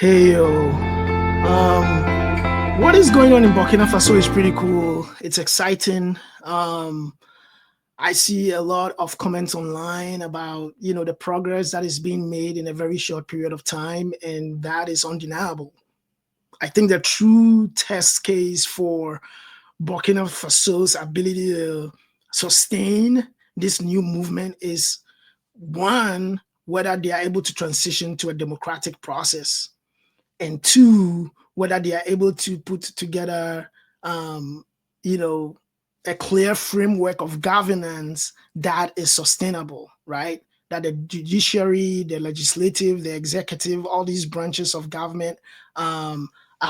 Hey yo, what is going on in Burkina Faso is pretty cool. It's exciting. I see a lot of comments online about the progress that is being made in a very short period of time, and that is undeniable. I think the true test case for Burkina Faso's ability to sustain this new movement is one, whether they are able to transition to a democratic process, and two, whether they are able to put together, um, you know, a clear framework of governance that is sustainable, right? That the judiciary, the legislative, the executive, all these branches of government are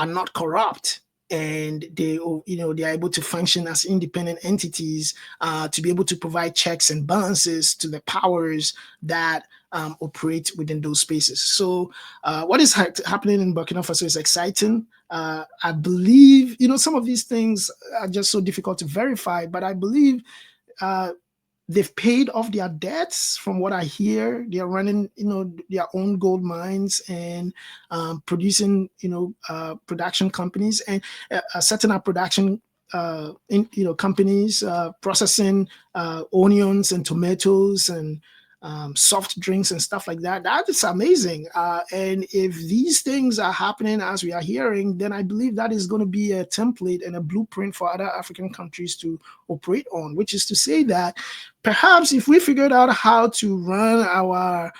not corrupt, and they are able to function as independent entities, to be able to provide checks and balances to the powers that operate within those spaces. So what is happening in Burkina Faso is exciting. I believe, some of these things are just so difficult to verify, but I believe uh, they've paid off their debts. From what I hear, they are running, their own gold mines and producing, production companies, and setting up production companies, processing onions and tomatoes and soft drinks and stuff like that. That is amazing. And if these things are happening as we are hearing, then I believe that is going to be a template and a blueprint for other African countries to operate on, which is to say that perhaps if we figured out how to run our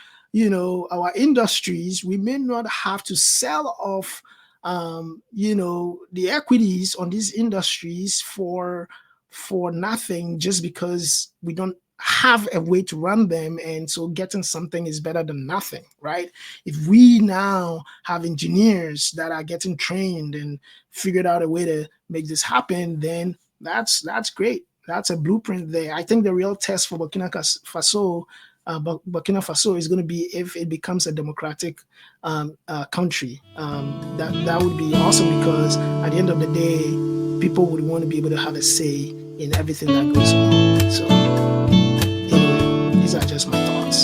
industries, we may not have to sell off the equities on these industries for nothing, just because we don't have a way to run them. And so getting something is better than nothing, right? If we now have engineers that are getting trained and figured out a way to make this happen, then that's great. That's a blueprint there. I think the real test for Burkina Faso is going to be if it becomes a democratic country. That would be awesome, because at the end of the day, people would want to be able to have a say in everything that goes on. So, these are just my thoughts.